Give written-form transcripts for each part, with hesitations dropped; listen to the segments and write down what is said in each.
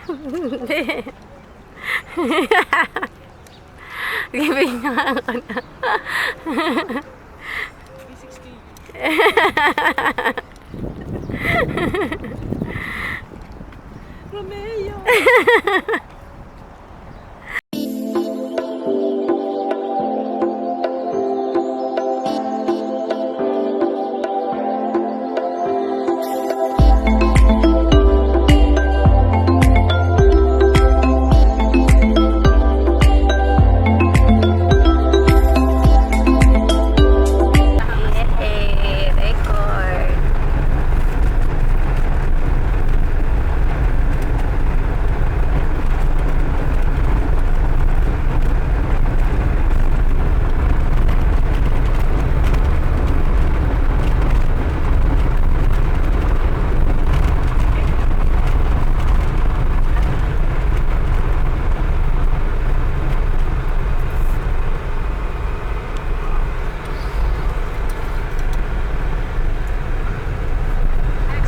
Hindi. Gibingan ko na. 360. Romeo.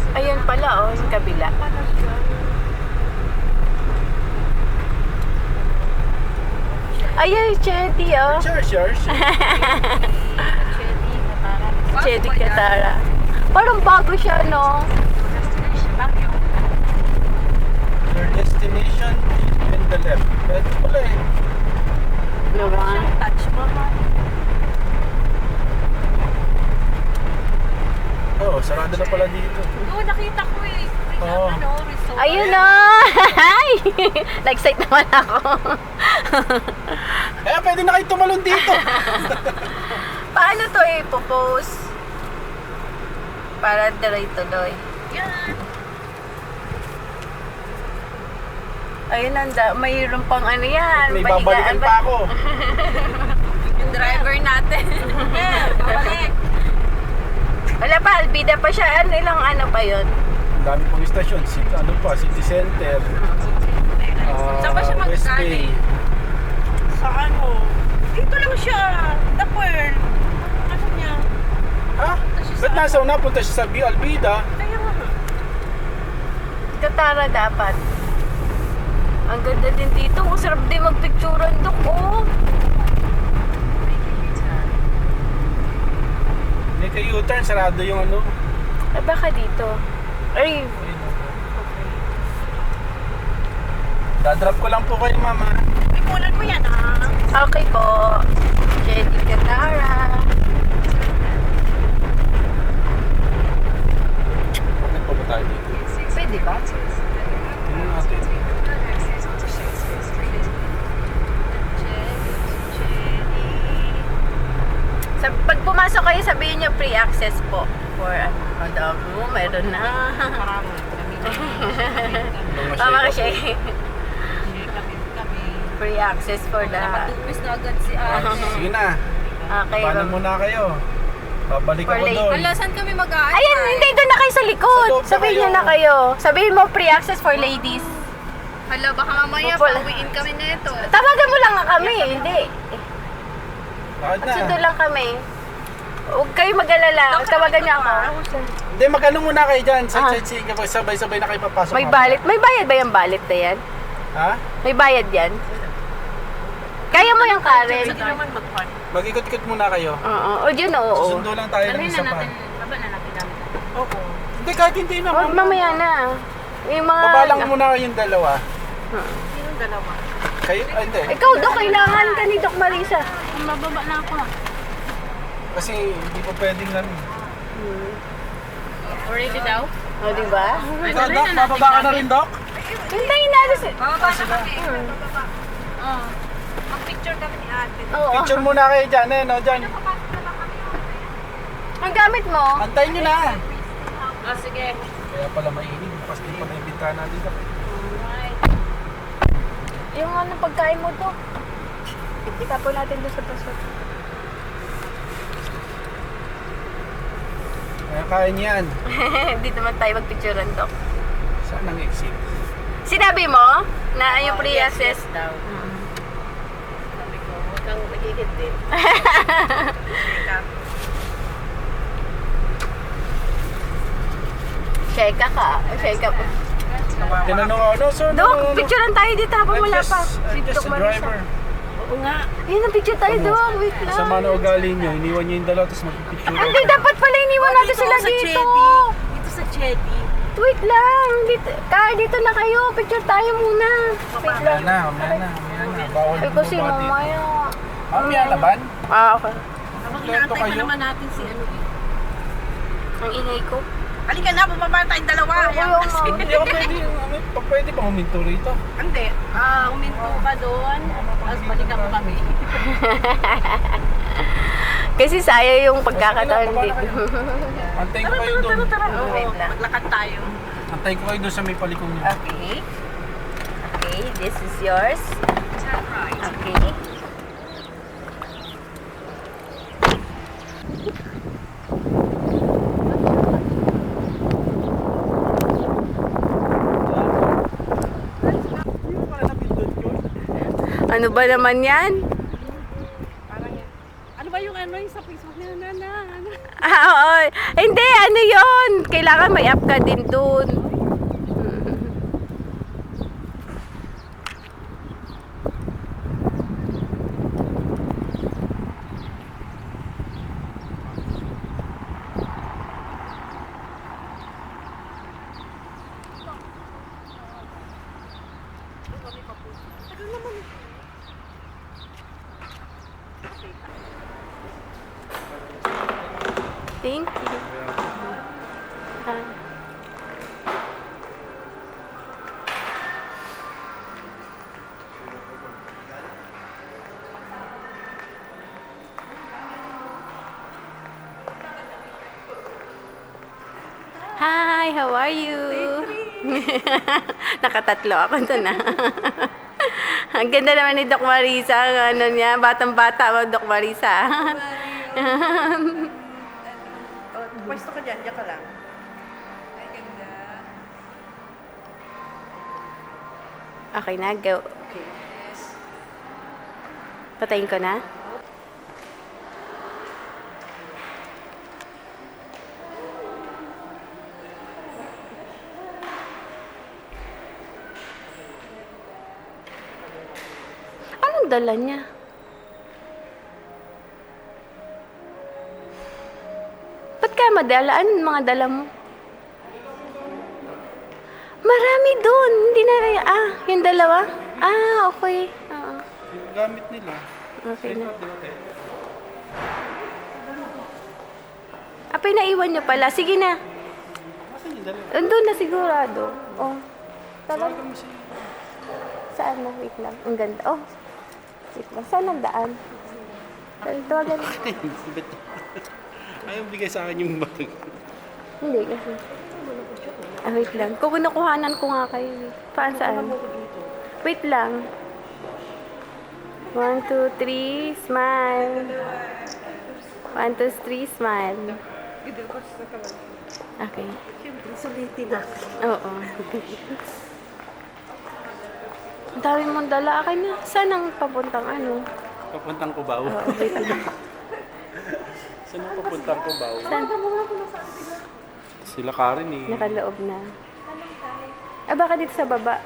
Ayan pala, oh, yung kabila. Ayan, Chetty, oh. Sure. Chetty Katara. Parang bago siya, no? Your destination is in the left. Pwede pala eh. Naman. Touch mo ba? Oo, sarado na pala dito. Oo, nakita ko eh. Oo. Resort. Ayun, no? Hi! Nag-excite naman ako. Eh, pwede na kayo tumalon dito. Paano to i-post? Para tuloy-tuloy. Yan. Ayun, mayroon pang ano yan. May babalikan pa ako. Yung driver natin. Yeah, babalik. Wala pa, albida pa siya. Ilang ano pa yun? Ang dami pong istasyon. City Center. Saan ba siya West magkakali? Bay. Sa ano? Dito lang siya. The Pearl. Ano niya? Ha? Ba't nasa una? Punta siya sa Albida. Kaya nga. Katara dapat. Ang ganda din dito. Ang sarap din magpicturan doon. Oh. Hindi kayo U-turn. Sarado yung ano. Eh, baka dito. Ay, Dadrop ko lang po kayo, mama. Ipunan mo yan ah. okay po. Chetty Katara. Bakit pa ba tayo dito? Pwede ba? Tingnan natin. Pag pumasok kayo, sabihin nyo free access po. For ano daw po, mayroon na. Marami. Mama kasi free access for the... Napatupis na agad si Sige na. Okay. Paano muna kayo? Babalik For ako late. doon. Wala, saan kami mag-aantay? Ayan, hindi, doon na kayo sa likod. Sa loob na Sabihin nyo kayo. na kayo. Sabihin mo free access for ladies. Hala, baka mamaya Wala. pauwiin kami nito. Tawagan mo lang nga kami. Hindi. Bakit na? Magsundo lang kami. Huwag kayo mag-alala. Tawagan niyo ako. Hindi, mag-ano muna kayo dyan. Sightseeing ka. Sabay-sabay na kayo papasok. May mamaya. balit. May bayad ba yung balit na yan? Ha? May bayad yan? Kaya mo yung Karen? Sige naman mag-park. Mag-ikot-ikot muna kayo. Oo. O yun, oo. Susundo lang tayo ng isa pa. Baba na natin namin. Oo. Hindi, kahit hindi na. Huwag mamaya na. Yung mga... Baba lang muna kayong dalawa. Sinong dalawa? Kayo, hindi. Ikaw, Dok, kailangan ka ni Doc Marisa. Mababa na ako. Kasi hindi pa pwedeng ano. Already daw? O, diba? Ikaw, Doc, bababa ka na rin, Doc? Hintayin natin si... Bababa na kami. Oo. Mag-picture kami ni ate. Oo. Picture muna kayo dyan, eh, no, dyan. Ang gamit mo? Antayin nyo na. Oh, sige. Kaya pala mainig. Bukas din pala yung bintana dito. Yung ano pagkain mo, Dok. Itapon natin doon sa paso. Kaya kain yan. Hindi naman tayo magpicturean, Dok. Saan ang exit? Sinabi mo na yung free access daw. Sabi ko, huwag kang nagigit din. Sheka ka. Sheka pa. Tinanong ako, no, sir, Dok, picturean tayo dito habang wala pa. I'm just a driver. Oo nga. Ayun, ang picture tayo, Dok. Wait lang. Sa mga ugali nyo, iniwan nyo yung dalawa, tapos magpipicture. Hindi, dapat pala iniwan natin sila sa dito. Chedi. Dito sa Chedi. Wait lang. Dito na kayo. Picture tayo muna. Wait lang. Mamaya na. Bawal Ay, yung kasi bumati. mamaya. Mamaya laban? Okay. Habang Kompleto inaantay pa kayo? naman natin si ano. Ang ingay ko. Halika na, bumaba tayong dalawa. Oo, Ayan, oo, kasi- Hindi ako pwede bang huminto rito? Hindi. Uminto ka doon. Tapos balikan mo kami. Kasi sayang yung pagkakataon Sige na, dito. Antayin ko kayo doon. Oo, Wait lang. maglakad tayo. Antayin ko kayo doon sa may palikong nyo. Okay. Okay, this is yours. Okay. Ano ba naman yan? Parang yan. Ano ba yung ano yung sa Facebook niya? Oo. Hindi, ano yon? Kailangan may app ka din dun. Thank you. Hi, how are you? Nakatatlo ako doon ah. Ang ganda naman ni Doc Marisa, ang ano niya, batang-bata mo, Doc Marisa. Pwesto ka dyan, diyan ka lang. Okay na, go. Patayin ko na? Anong dala niya? Ba't kaya madala? Anong mga dala mo? Marami doon. Hindi na rin. Yung dalawa? Okay. Oo. Yung gamit nila. Okay na. Apay, naiwan niyo pala. Sige na. Asan yung dalawa? Andun na sigurado. Oh. Talaga. Tawagan mo si... Saan na? Wait lang. Ang ganda. Oh. Wait lang. Saan ang daan? Tawagan. Ayaw bigay sa akin yung bag. Hindi kasi. Wait lang. Kukuhanan ko nga kayo. Saan? Wait lang. 1, 2, 3, smile. 1, 2, 3, smile. Okay. Siyempre, sulitin na. Oo. Ang dami mong dala. Akin na. Saan ang papuntang ano? Papuntang Cubao. Oo, wait lang. Saan ang papuntang Cubao? Saan? Sila Karen eh. Nakaloob na. Baka dito sa baba.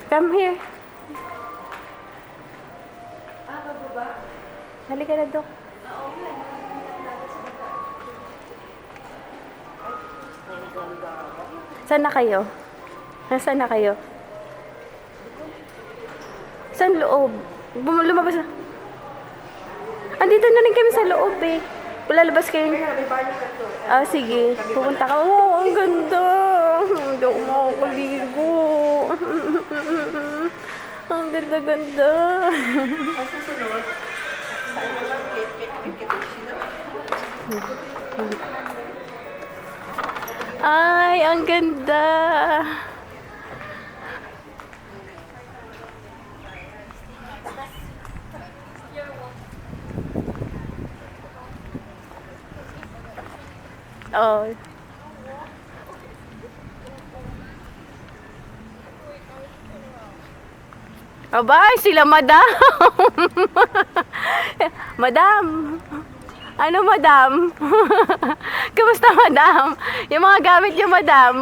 Come here. Halika na, Dok. Saan na kayo? Nasaan na kayo? Saan loob? Lumabas na. Andito na rin kami sa loob eh. Lalabas kayo. Sige. Pupunta ka. Oh, ang ganda. Hindi ako makakaligo. Ang ganda-ganda. Ay, ang ganda. Oh. Abay, sila madam. Madam. Ano, madam? Kamusta, madam? Yung mga gamit niyo, madam?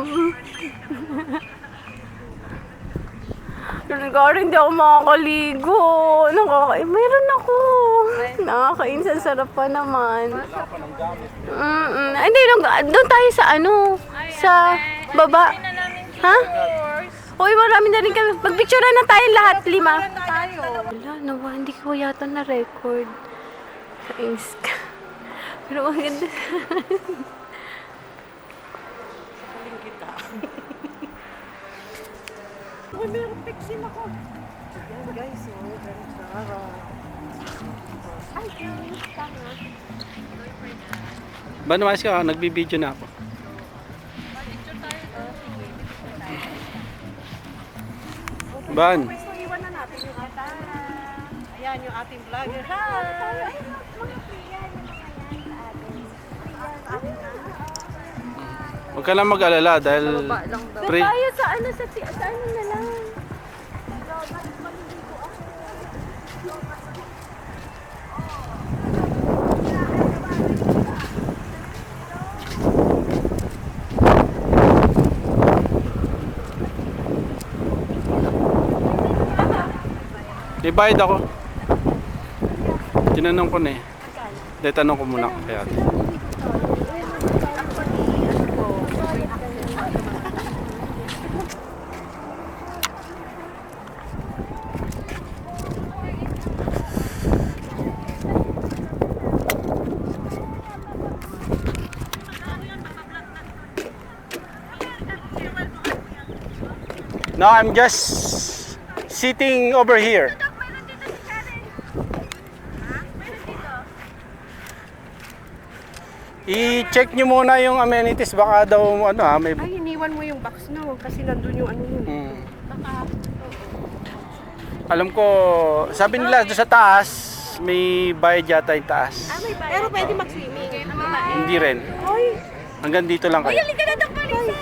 Lagarin, hindi ako makakaligo. Meron ako. Nakakain sa sarap pa naman. Hindi, doon tayo sa ano? Sa baba. Ha? Uy, marami na rin kami. Magpicturean na tayo lahat, 5. Wala, nawa, hindi ko yata na-record. Sa Insta. Pero ang ganda. Uy, meron pixin ako. Yan guys, oh, very Zara. Ay, guys, tama. Ba naman ka, nagbibideo na ako. Ban. So, iwan na natin yung ayan, yung ating vlogger. Hi! Huwag ka lang mag-alala dahil free. Tayo sa ano, sa ano na lang. May bayad ako. Tinanong ko na eh. Dahil tanong ko muna kaya. No, I'm just sitting over here. I-check nyo muna yung amenities, baka daw ano ha, may... Ay, iniwan mo yung box no, kasi nandun yung ano yun. Alam ko, sabi nila doon sa taas, may bayad yata yung taas. Pero pwede mag-swimming. Hindi rin. Hanggang dito lang kayo. Halika na, Dok Marisa!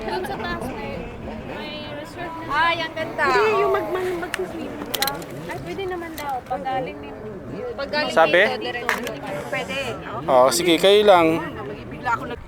Doon sa taas may resort na. Ay, ang ganda. Hindi, yung mag-swimming lang. Ay, pwede naman daw. Pag galing din. Pag galing Sabi? dito, diretso na tayo. Pwede. Oh, sige, kayo lang. Bigla ako nag...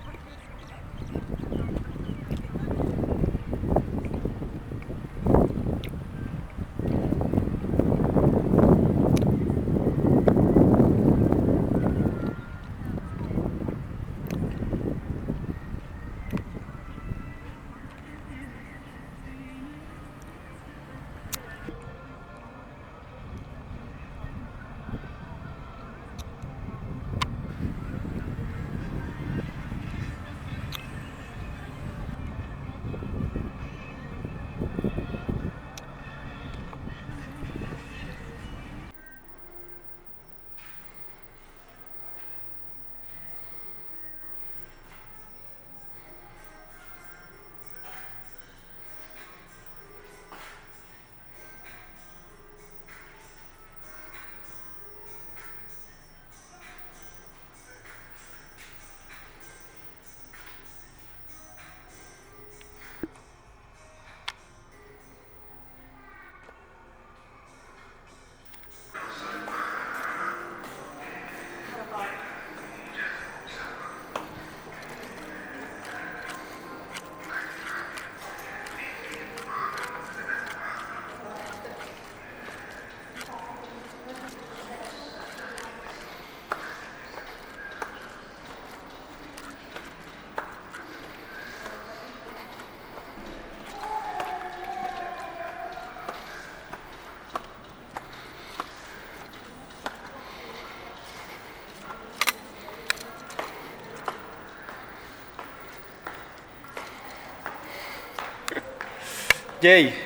Jay.